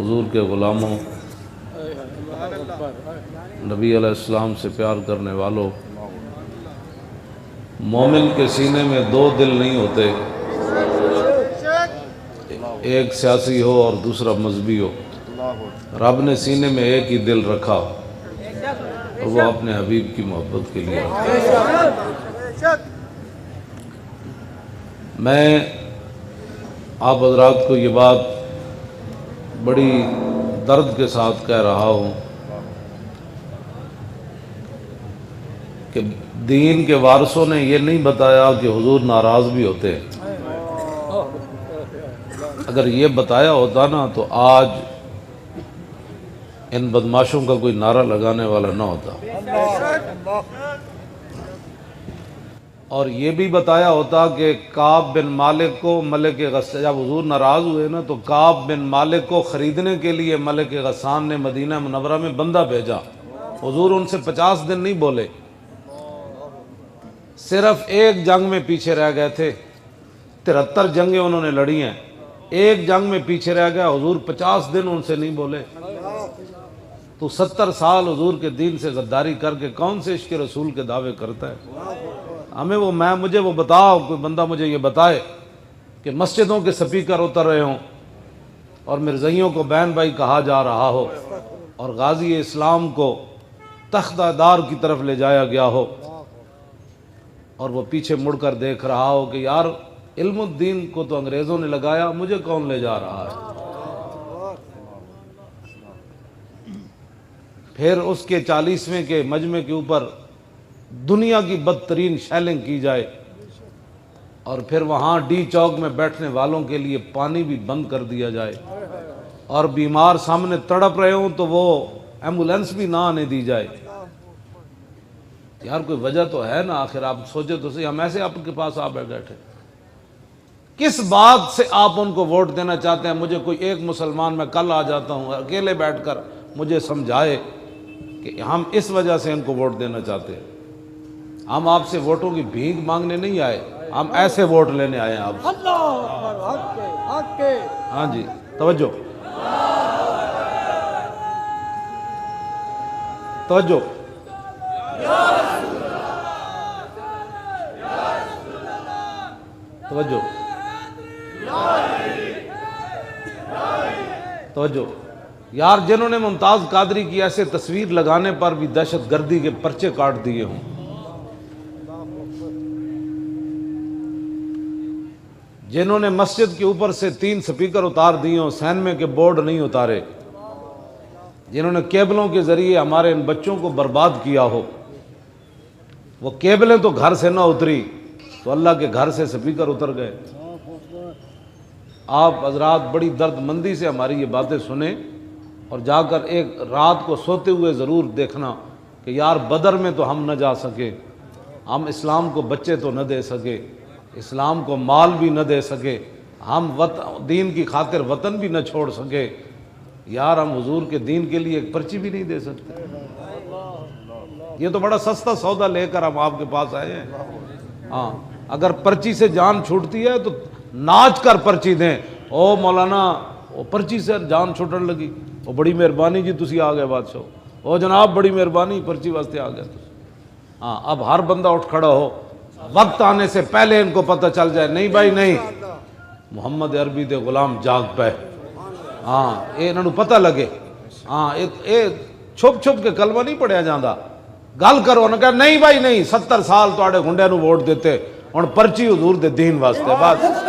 حضور کے غلاموں، نبی علیہ السلام سے پیار کرنے والوں، مومن کے سینے میں دو دل نہیں ہوتے، ایک سیاسی ہو اور دوسرا مذہبی ہو۔ رب نے سینے میں ایک ہی دل رکھا اور وہ اپنے حبیب کی محبت کے لیے رکھا۔ میں آپ حضرات کو یہ بات بڑی درد کے ساتھ کہہ رہا ہوں کہ دین کے وارثوں نے یہ نہیں بتایا کہ حضور ناراض بھی ہوتے ہیں۔ اگر یہ بتایا ہوتا نا تو آج ان بدماشوں کا کوئی نعرہ لگانے والا نہ ہوتا، اور یہ بھی بتایا ہوتا کہ کعب بن مالک کو ملک غسان، جب حضور ناراض ہوئے نا تو کعب بن مالک کو خریدنے کے لیے ملک غسان نے مدینہ منورہ میں بندہ بھیجا۔ حضور ان سے 50 دن نہیں بولے، صرف ایک جنگ میں پیچھے رہ گئے تھے۔ 73 جنگیں انہوں نے لڑی ہیں، ایک جنگ میں پیچھے رہ گیا، حضور 50 دن ان سے نہیں بولے۔ تو 70 سال حضور کے دین سے غداری کر کے کون سے عشق رسول کے دعوے کرتا ہے؟ ہمیں مجھے وہ بتاؤ، کوئی بندہ مجھے یہ بتائے کہ مسجدوں کے سپیکر اتر رہے ہوں اور مرزائیوں کو بہن بھائی کہا جا رہا ہو اور غازی اسلام کو تختہ دار کی طرف لے جایا گیا ہو، اور وہ پیچھے مڑ کر دیکھ رہا ہو کہ یار علم الدین کو تو انگریزوں نے لگایا، مجھے کون لے جا رہا ہے؟ پھر اس کے 40ویں کے مجمع کے اوپر دنیا کی بدترین شیلنگ کی جائے، اور پھر وہاں ڈی چوک میں بیٹھنے والوں کے لیے پانی بھی بند کر دیا جائے، اور بیمار سامنے تڑپ رہے ہوں تو وہ ایمبولینس بھی نہ آنے دی جائے۔ یار کوئی وجہ تو ہے نا، آخر آپ سوچے تو صحیح، ہم ایسے آپ کے پاس آ بیٹھے، کس بات سے آپ ان کو ووٹ دینا چاہتے ہیں؟ مجھے کوئی ایک مسلمان، میں کل آ جاتا ہوں اکیلے بیٹھ کر مجھے سمجھائے کہ ہم اس وجہ سے ان کو ووٹ دینا چاہتے ہیں۔ ہم آپ سے ووٹوں کی بھیک مانگنے نہیں آئے، ہم ایسے ووٹ لینے آئے ہیں آپ سے۔ ہاں جی، توجہ توجہ۔ توجہ توجہ یار، جنہوں نے ممتاز قادری کی ایسے تصویر لگانے پر بھی دہشت گردی کے پرچے کاٹ دیے ہوں، جنہوں نے مسجد کے اوپر سے 3 سپیکر اتار دیے ہوں، سینمے کے بورڈ نہیں اتارے، جنہوں نے کیبلوں کے ذریعے ہمارے ان بچوں کو برباد کیا ہو، وہ کیبلیں تو گھر سے نہ اتری تو اللہ کے گھر سے سپیکر اتر گئے۔ آپ حضرات بڑی درد مندی سے ہماری یہ باتیں سنیں، اور جا کر ایک رات کو سوتے ہوئے ضرور دیکھنا کہ یار بدر میں تو ہم نہ جا سکے، ہم اسلام کو بچے تو نہ دے سکے، اسلام کو مال بھی نہ دے سکے، ہم دین کی خاطر وطن بھی نہ چھوڑ سکے، یار ہم حضور کے دین کے لیے ایک پرچی بھی نہیں دے سکتے۔ یہ تو بڑا سستا سودا لے کر ہم آپ کے پاس آئے ہیں۔ ہاں، اگر پرچی سے جان چھوٹتی ہے تو ناچ کر پرچی دیں، او مولانا وہ پرچی سے جان چھوٹن لگی، وہ بڑی مہربانی جی تسی آ گئے بادشاہ، او جناب بڑی مہربانی پرچی واسطے آ گئے۔ ہاں، اب ہر بندہ اٹھ کھڑا ہو، وقت آنے سے پہلے ان کو پتہ چل جائے نہیں بھائی نہیں، محمد عربی دے غلام جاگ پے، ہاں یہ انہوں پتہ لگے۔ ہاں چھپ چھپ کے کلمہ نہیں پڑھیا جاندہ، گل کرو نہ کہ نہیں بھائی نہیں، 70 سال تواڈے گنڈے نو ووٹ دیتے، ہن پرچی حضور دے دین واسطے، بس